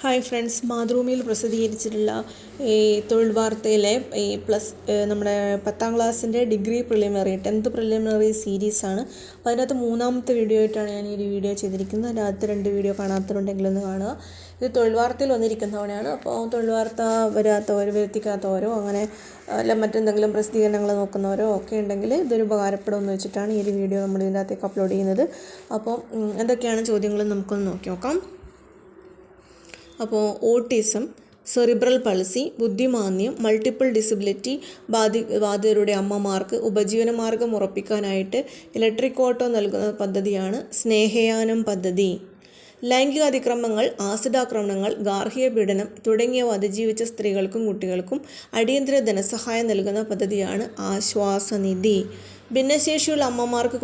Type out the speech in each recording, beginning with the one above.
Hi friends, മാതൃഭൂമിയിൽ പ്രസിദ്ധീകരിച്ചിട്ടുള്ള ഈ തൊഴിൽ വാർത്തയിലെ നമ്മുടെ 10ാം ക്ലാസ്സിൻ്റെ ഡിഗ്രി പ്രിലിമിനറി 10th പ്രിലിമിനറി സീരീസാണ്. അപ്പോൾ അതിനകത്ത് 3ാമത്തെ വീഡിയോ ആയിട്ടാണ് ഞാൻ ഈ ഒരു വീഡിയോ ചെയ്തിരിക്കുന്നത്. അതിനകത്ത് 2 വീഡിയോ കാണാത്തവരുണ്ടെങ്കിൽ ഒന്ന് കാണുക. ഇത് തൊഴിൽ വാർത്തയിൽ വന്നിരിക്കുന്നവനാണ്. അപ്പോൾ തൊഴിൽ വാർത്ത വരാത്തവരോ വരുത്തിക്കാത്തവരോ അങ്ങനെ അല്ല മറ്റെന്തെങ്കിലും പ്രസിദ്ധീകരണങ്ങൾ നോക്കുന്നവരോ ഒക്കെ ഉണ്ടെങ്കിൽ ഇതൊരു ഉപകാരപ്പെടുമെന്ന് വെച്ചിട്ടാണ് ഈ ഒരു വീഡിയോ നമ്മൾ ഇതിനകത്തേക്ക് അപ്ലോഡ് ചെയ്യുന്നത്. അപ്പോൾ എന്തൊക്കെയാണ് ചോദ്യങ്ങൾ നമുക്കൊന്ന് നോക്കി നോക്കാം. അപ്പോൾ ഓട്ടിസം, സെറിബ്രൽ പൾസി, ബുദ്ധിമാന്ദ്യം, മൾട്ടിപ്പിൾ ഡിസബിലിറ്റി ബാധിതരുടെ അമ്മമാർക്ക് ഉപജീവനമാർഗം ഉറപ്പിക്കാനായിട്ട് ഇലക്ട്രിക് ഓട്ടോ നൽകുന്ന പദ്ധതിയാണ് സ്നേഹയാനം പദ്ധതി. ലൈംഗിക അതിക്രമങ്ങൾ, ആസിഡാക്രമണങ്ങൾ, ഗാർഹിക പീഡനം തുടങ്ങിയവ അതിജീവിച്ച സ്ത്രീകൾക്കും കുട്ടികൾക്കും അടിയന്തര ധനസഹായം നൽകുന്ന പദ്ധതിയാണ് ആശ്വാസനിധി. ഭിന്നശേഷിയുള്ള അമ്മമാരുടെ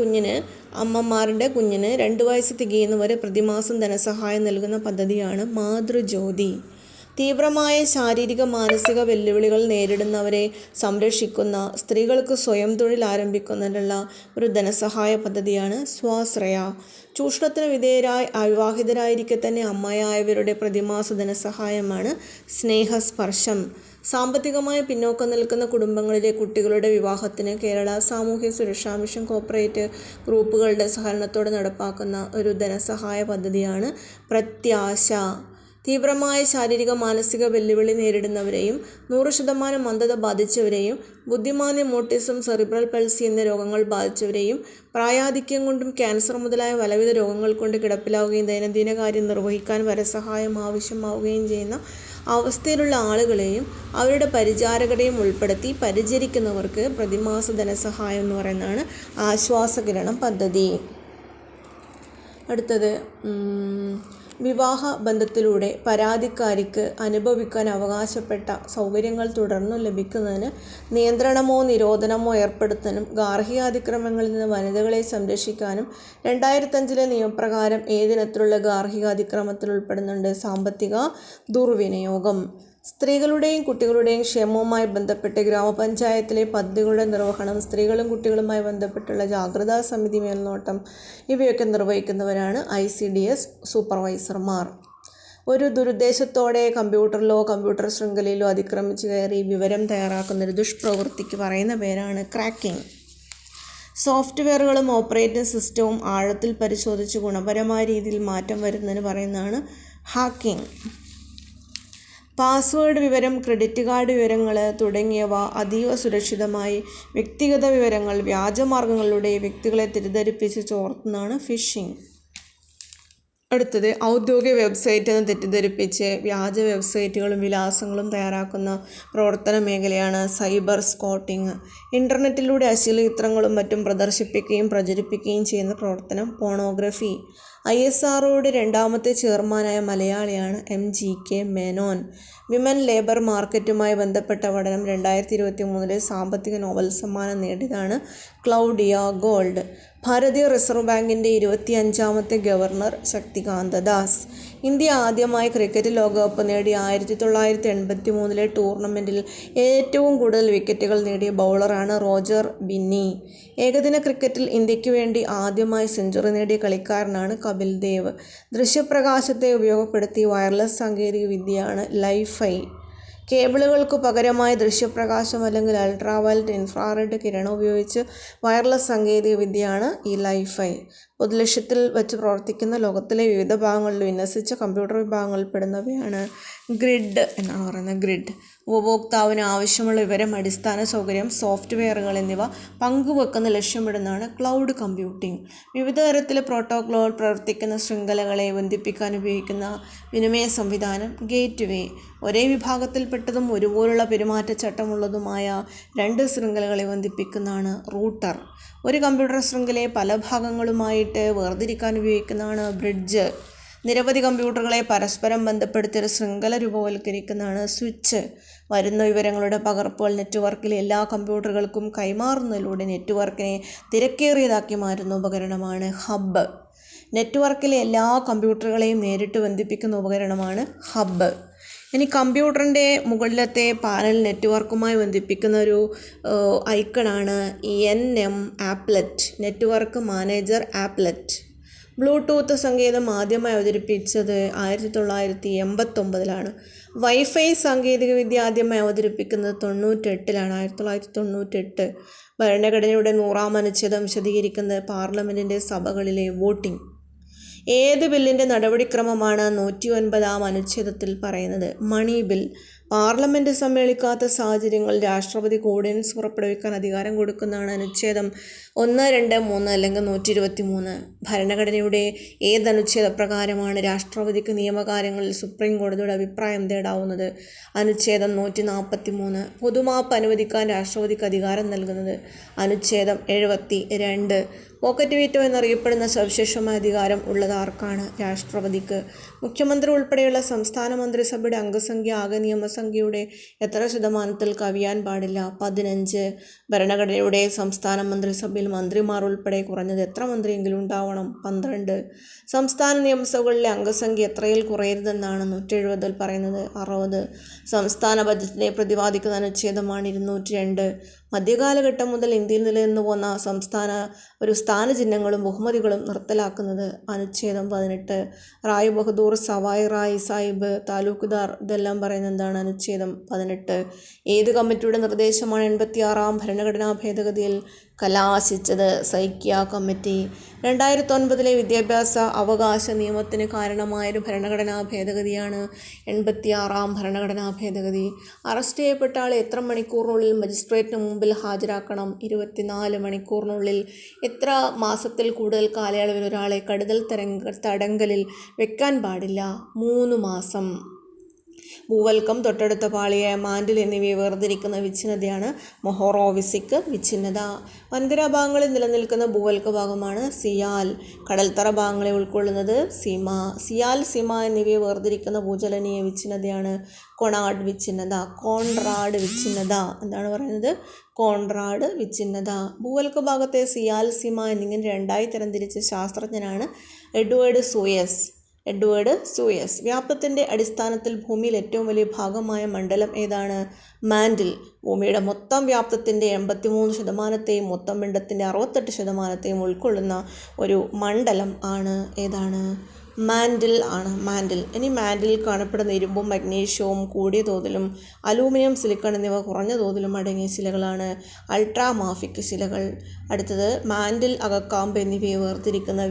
കുഞ്ഞിന് 2 വയസ്സ് തികയുന്നവരെ പ്രതിമാസം ധനസഹായം നൽകുന്ന പദ്ധതിയാണ് മാതൃജ്യോതി. തീവ്രമായ ശാരീരിക മാനസിക വെല്ലുവിളികൾ നേരിടുന്നവരെ സംരക്ഷിക്കുന്ന സ്ത്രീകൾക്ക് സ്വയം തൊഴിൽ ആരംഭിക്കുന്നതിനുള്ള ഒരു ധനസഹായ പദ്ധതിയാണ് സ്വാശ്രയ. ചൂഷണത്തിന് വിധേയരായി അവിവാഹിതരായിരിക്കെ തന്നെ അമ്മയായവരുടെ പ്രതിമാസ ധനസഹായമാണ് സ്നേഹസ്പർശം. സാമ്പത്തികമായി പിന്നോക്കം നിൽക്കുന്ന കുടുംബങ്ങളിലെ കുട്ടികളുടെ വിവാഹത്തിന് കേരള സാമൂഹ്യ സുരക്ഷാ മിഷൻ കോർപ്പറേറ്റ് ഗ്രൂപ്പുകളുടെ സഹകരണത്തോടെ നടപ്പാക്കുന്ന ഒരു ധനസഹായ പദ്ധതിയാണ് പ്രത്യാശ. തീവ്രമായ ശാരീരിക മാനസിക വെല്ലുവിളി നേരിടുന്നവരെയും 100% മന്ദത ബാധിച്ചവരെയും ബുദ്ധിമാന്ദ്യം, ഓട്ടിസം, സെറിബ്രൽ പൾസി എന്ന രോഗങ്ങൾ ബാധിച്ചവരെയും പ്രായാധിക്യം കൊണ്ടും ക്യാൻസർ മുതലായ പലവിധ രോഗങ്ങൾ കൊണ്ട് കിടപ്പിലാവുകയും ദൈനംദിന കാര്യം നിർവഹിക്കാൻ വരസഹായം ആവശ്യമാവുകയും ചെയ്യുന്ന അവസ്ഥയിലുള്ള ആളുകളെയും അവരുടെ പരിചാരകരെയും ഉൾപ്പെടുത്തി പരിചരിക്കുന്നവർക്ക് പ്രതിമാസ ധനസഹായം എന്ന് പറയുന്നതാണ് ആശ്വാസകിരണം പദ്ധതി. അടുത്തത് വിവാഹ ബന്ധത്തിലൂടെ പരാതിക്കാരിക്ക് അനുഭവിക്കാൻ അവകാശപ്പെട്ട സൗകര്യങ്ങൾ തുടർന്നു ലഭിക്കുന്നതിന് നിയന്ത്രണമോ നിരോധനമോ ഏർപ്പെടുത്താനും ഗാർഹികാതിക്രമങ്ങളിൽ നിന്ന് വനിതകളെ സംരക്ഷിക്കാനും 2005 നിയമപ്രകാരം ഏതിനത്തിലുള്ള ഗാർഹികാതിക്രമത്തിൽ ഉൾപ്പെടുന്നുണ്ട് സാമ്പത്തിക ദുർവിനിയോഗം. സ്ത്രീകളുടെയും കുട്ടികളുടെയും ക്ഷേമവുമായി ബന്ധപ്പെട്ട് ഗ്രാമപഞ്ചായത്തിലെ പദ്ധതികളുടെ നിർവഹണം, സ്ത്രീകളും കുട്ടികളുമായി ബന്ധപ്പെട്ടുള്ള ജാഗ്രതാ സമിതി മേൽനോട്ടം ഇവയൊക്കെ നിർവഹിക്കുന്നവരാണ് ICDS സൂപ്പർവൈസർമാർ. ഒരു ദുരുദ്ദേശത്തോടെ കമ്പ്യൂട്ടറിലോ കമ്പ്യൂട്ടർ ശൃംഖലയിലോ അതിക്രമിച്ച് കയറി വിവരം തയ്യാറാക്കുന്നൊരു ദുഷ്പ്രവൃത്തിക്ക് പറയുന്ന പേരാണ് ക്രാക്കിംഗ്. സോഫ്റ്റ്വെയറുകളും ഓപ്പറേറ്റിംഗ് സിസ്റ്റവും ആഴത്തിൽ പരിശോധിച്ച് ഗുണപരമായ രീതിയിൽ മാറ്റം വരുന്നതിന് പറയുന്നതാണ് ഹാക്കിംഗ്. പാസ്വേഡ് വിവരം, ക്രെഡിറ്റ് കാർഡ് വിവരങ്ങൾ തുടങ്ങിയവ അതീവ സുരക്ഷിതമായി വ്യക്തിഗത വിവരങ്ങൾ വ്യാജമാർഗങ്ങളിലൂടെ വ്യക്തികളെ തെറ്റിദ്ധരിപ്പിച്ച് ചോർത്തുന്നതാണ് ഫിഷിംഗ്. അടുത്തത് ഔദ്യോഗിക വെബ്സൈറ്റ് എന്ന് തെറ്റിദ്ധരിപ്പിച്ച് വ്യാജ വെബ്സൈറ്റുകളും വിലാസങ്ങളും തയ്യാറാക്കുന്ന പ്രവർത്തന മേഖലയാണ് സൈബർ സ്കോട്ടിംഗ്. ഇൻ്റർനെറ്റിലൂടെ അശ്ലീല ചിത്രങ്ങളും മറ്റും പ്രദർശിപ്പിക്കുകയും പ്രചരിപ്പിക്കുകയും ചെയ്യുന്ന പ്രവർത്തനം പോണോഗ്രഫി. ISROയുടെ 2ാമത്തെ ചെയർമാനായ മലയാളിയാണ് MGK മേനോൻ. വിമൻ ലേബർ മാർക്കറ്റുമായി ബന്ധപ്പെട്ട പഠനം 2023 സാമ്പത്തിക നോബൽ സമ്മാനം നേടിയതാണ് ക്ലൗഡിയ ഗോൾഡ്. ഭാരതീയ റിസർവ് ബാങ്കിൻ്റെ 25ാമത്തെ ഗവർണർ ശക്തികാന്ത ദാസ്. ഇന്ത്യ ആദ്യമായി ക്രിക്കറ്റ് ലോകകപ്പ് നേടിയ 1983 ടൂർണമെൻറ്റിൽ ഏറ്റവും കൂടുതൽ വിക്കറ്റുകൾ നേടിയ ബൗളറാണ് റോജർ ബിന്നി. ഏകദിന ക്രിക്കറ്റിൽ ഇന്ത്യക്ക് വേണ്ടി ആദ്യമായി സെഞ്ചുറി നേടിയ കളിക്കാരനാണ് കപിൽ ദേവ്. ദൃശ്യപ്രകാശത്തെ ഉപയോഗപ്പെടുത്തി വയർലെസ് സാങ്കേതിക വിദ്യയാണ് ലൈഫൈ. കേബിളുകൾക്ക് പകരമായി ദൃശ്യപ്രകാശം അല്ലെങ്കിൽ അൾട്രാവയലറ്റ് ഇൻഫ്രാറെഡ് കിരണം ഉപയോഗിച്ച് വയർലെസ് സാങ്കേതിക വിദ്യയാണ് ഈ ലൈഫൈ. പൊതുലക്ഷ്യത്തിൽ വെച്ച് പ്രവർത്തിക്കുന്ന ലോകത്തിലെ വിവിധ ഭാഗങ്ങളിൽ വിന്യസിച്ച കമ്പ്യൂട്ടർ വിഭാഗങ്ങളിൽ പെടുന്നവയാണ് ഗ്രിഡ് എന്നാണ് പറയുന്നത്. ഗ്രിഡ് ഉപഭോക്താവിന് ആവശ്യമുള്ള വിവരം, അടിസ്ഥാന സൗകര്യം, സോഫ്റ്റ്വെയറുകൾ എന്നിവ പങ്കുവെക്കുന്ന ലക്ഷ്യമിടുന്നതാണ് ക്ലൗഡ് കമ്പ്യൂട്ടിംഗ്. വിവിധ തരത്തിലെ പ്രോട്ടോക്കോളുകൾ പ്രവർത്തിക്കുന്ന ശൃംഖലകളെ ബന്ധിപ്പിക്കാൻ ഉപയോഗിക്കുന്ന വിനിമയ സംവിധാനം ഗേറ്റ്വേ. ഒരേ വിഭാഗത്തിൽപ്പെട്ടതും ഒരുപോലുള്ള പെരുമാറ്റച്ചട്ടമുള്ളതുമായ 2 ശൃംഖലകളെ ബന്ധിപ്പിക്കുന്നതാണ് റൂട്ടർ. ഒരു കമ്പ്യൂട്ടർ ശൃംഖലയെ പല ഭാഗങ്ങളുമായിട്ട് വേർതിരിക്കാൻ ഉപയോഗിക്കുന്നതാണ് ബ്രിഡ്ജ്. നിരവധി കമ്പ്യൂട്ടറുകളെ പരസ്പരം ബന്ധപ്പെടുത്തി ഒരു ശൃംഖല രൂപവൽക്കരിക്കുന്നതാണ് സ്വിച്ച്. വരുന്ന വിവരങ്ങളുടെ പകർപ്പുകൾ നെറ്റ്വർക്കിലെ എല്ലാ കമ്പ്യൂട്ടറുകൾക്കും കൈമാറുന്നതിലൂടെ നെറ്റ്വർക്കിനെ തിരക്കേറിയതാക്കി മാറ്റുന്ന ഉപകരണമാണ് ഹബ്ബ്. നെറ്റ്വർക്കിലെ എല്ലാ കമ്പ്യൂട്ടറുകളെയും നേരിട്ട് ബന്ധിപ്പിക്കുന്ന ഉപകരണമാണ് ഹബ്ബ്. ഇനി കമ്പ്യൂട്ടറിൻ്റെ മുകളിലത്തെ പാനൽ നെറ്റ്വർക്കുമായി ബന്ധിപ്പിക്കുന്ന ഒരു ഐക്കണാണ് NM applet, network manager applet. Bluetooth സങ്കേതം ആദ്യമായി അവതരിപ്പിച്ചത് 1989 വൈഫൈ സാങ്കേതികവിദ്യ ആദ്യമായി അവതരിപ്പിക്കുന്നത് 98 1998. ഭരണഘടനയുടെ 100-ാം അനുച്ഛേദം വിശദീകരിക്കുന്നത് പാർലമെൻറ്റിൻ്റെ സഭകളിലെ വോട്ടിംഗ്. ഏത് ബില്ലിൻ്റെ നടപടിക്രമമാണ് 109-ാം അനുച്ഛേദത്തിൽ പറയുന്നത്? Money bill. പാർലമെൻറ്റ് സമ്മേളിക്കാത്ത സാഹചര്യങ്ങളിൽ രാഷ്ട്രപതിക്ക് ഓർഡിനൻസ് പുറപ്പെടുവിക്കാൻ അധികാരം കൊടുക്കുന്നതാണ് അനുച്ഛേദം 1, 2, 3 അല്ലെങ്കിൽ 123. ഭരണഘടനയുടെ ഏതനുച്ഛേദപ്രകാരമാണ് രാഷ്ട്രപതിക്ക് നിയമകാര്യങ്ങളിൽ സുപ്രീം കോടതിയുടെ അഭിപ്രായം തേടാവുന്നത്? അനുച്ഛേദം 143. പൊതുമാപ്പ് അനുവദിക്കാൻ രാഷ്ട്രപതിക്ക് അധികാരം നൽകുന്നത്? അനുച്ഛേദം 72. പോക്കറ്റ് വീറ്റോ എന്നറിയപ്പെടുന്ന സവിശേഷമായ അധികാരം ഉള്ളത് ആർക്കാണ്? രാഷ്ട്രപതിക്ക്. മുഖ്യമന്ത്രി ഉൾപ്പെടെയുള്ള സംസ്ഥാന മന്ത്രിസഭയുടെ അംഗസംഖ്യ ആകെ നിയമസംഖ്യയുടെ എത്ര ശതമാനത്തിൽ കവിയാൻ പാടില്ല? 15. ഭരണഘടനയുടെ സംസ്ഥാന മന്ത്രിസഭയിൽ മന്ത്രിമാർ ഉൾപ്പെടെ കുറഞ്ഞത് എത്ര മന്ത്രിയെങ്കിലും ഉണ്ടാവണം? 12. സംസ്ഥാന നിയമസഭകളിലെ അംഗസംഖ്യ എത്രയിൽ കുറയരുതെന്നാണ് 170 പറയുന്നത്? 60. സംസ്ഥാന ബജറ്റിനെ പ്രതിപാദിക്കുന്ന അനുച്ഛേദമാണ് 202. മധ്യകാലഘട്ടം മുതൽ ഇന്ത്യയിൽ നിലനിന്നു പോന്ന സ്ഥാനചിഹ്നങ്ങളും ബഹുമതികളും നിർത്തലാക്കുന്നത്? അനുച്ഛേദം 18. റായ് ബഹദൂർ, സവായ് റായ് സാഹിബ്, താലൂക്ക്ദാർ ഇതെല്ലാം പറയുന്നത് എന്താണ്? അനുച്ഛേദം 18. ഏത് കമ്മിറ്റിയുടെ നിർദ്ദേശമാണ് 86-ാം ഭരണഘടനാ ഭേദഗതിയിൽ കലാശിച്ചത്? സൈക്യ കമ്മിറ്റി. 2009 വിദ്യാഭ്യാസ അവകാശ നിയമത്തിന് കാരണമായൊരു ഭരണഘടനാ ഭേദഗതിയാണ് 86-ാം ഭരണഘടനാ ഭേദഗതി. അറസ്റ്റ് ചെയ്യപ്പെട്ട ആളെ എത്ര മണിക്കൂറിനുള്ളിൽ മജിസ്ട്രേറ്റിന് മുമ്പിൽ ഹാജരാക്കണം? 24 മണിക്കൂറിനുള്ളിൽ. എത്ര മാസത്തിൽ കൂടുതൽ കാലയളവിൽ ഒരാളെ കരുതൽ തടങ്കലിൽ വെക്കാൻ പാടില്ല? 3 മാസം. ഭൂവൽക്കം, തൊട്ടടുത്ത പാളിയായ മാൻഡിൽ എന്നിവയെ വേർതിരിക്കുന്ന വിച്ഛിന്നതയാണ് മൊഹോറോവിസിക് വിച്ഛിന്നത. വൻകര ഭാഗങ്ങളിൽ നിലനിൽക്കുന്ന ഭൂവൽക്ക ഭാഗമാണ് സിയാൽ. കടൽത്തറ ഭാഗങ്ങളെ ഉൾക്കൊള്ളുന്നത് സിമ. സിയാൽ, സിമ എന്നിവയെ വേർതിരിക്കുന്ന ഭൂചലനീയ വിച്ഛിന്നതയാണ് കൊണാഡ് വിച്ഛിന്നത. കോൺറാഡ് വിച്ഛിന്നത. എന്താണ് പറയുന്നത്? കോൺറാഡ് വിച്ഛിന്നത. ഭൂവൽക്ക ഭാഗത്തെ സിയാൽ, സിമ എന്നിങ്ങനെ രണ്ടായി തരംതിരിച്ച ശാസ്ത്രജ്ഞനാണ് എഡ്വേർഡ് സൂയസ്. വ്യാപ്തത്തിൻ്റെ അടിസ്ഥാനത്തിൽ ഭൂമിയിൽ ഏറ്റവും വലിയ ഭാഗമായ മണ്ഡലം ഏതാണ്? മാൻഡിൽ. ഭൂമിയുടെ മൊത്തം വ്യാപ്തത്തിൻ്റെ 83%, മൊത്തം പിണ്ഡത്തിൻ്റെ 68% ഉൾക്കൊള്ളുന്ന ഒരു മണ്ഡലം ആണ് ഏതാണ്? മാൻഡിൽ ആണ്. ഇനി മാൻഡിൽ കാണപ്പെടുന്ന ഇരുമ്പും മഗ്നീഷ്യവും കൂടിയ തോതിലും അലൂമിനിയം, സിലിക്കൺ എന്നിവ കുറഞ്ഞ തോതിലും അടങ്ങിയ ശിലകളാണ് അൾട്രാമാഫിക് ശിലകൾ. അടുത്തത് മാൻഡിൽ, അകക്കാമ്പ് എന്നിവയെ വേർതിരിക്കുന്ന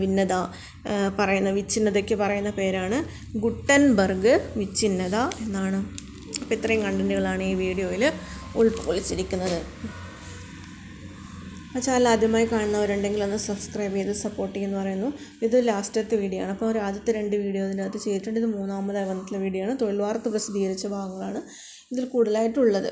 വിച്ഛിന്നതയ്ക്ക് പറയുന്ന പേരാണ് ഗുട്ടൻബർഗ് വിച്ഛിന്നത എന്നാണ്. അപ്പോൾ ഇത്രയും കണ്ടന്റുകളാണ് ഈ വീഡിയോയിൽ ഉൾക്കൊള്ളിച്ചിരിക്കുന്നത്. ആ ചാനൽ ആദ്യമായി കാണുന്നവരുണ്ടെങ്കിൽ ഒന്ന് സബ്സ്ക്രൈബ് ചെയ്ത് സപ്പോർട്ട് ചെയ്യുമെന്ന് പറയുന്നു. ഇത് ലാസ്റ്റത്തെ വീഡിയോ ആണ്. അപ്പോൾ ആദ്യത്തെ 2 വീഡിയോ ഇതിനകത്ത് ചെയ്തിട്ടുണ്ട്. ഇത് 3-ാമതായി വന്നിട്ടുള്ള വീഡിയോ ആണ്. തൊഴിൽ വാർത്ത പ്രസിദ്ധീകരിച്ച ഭാഗങ്ങളാണ് ഇതിൽ കൂടുതലായിട്ടുള്ളത്.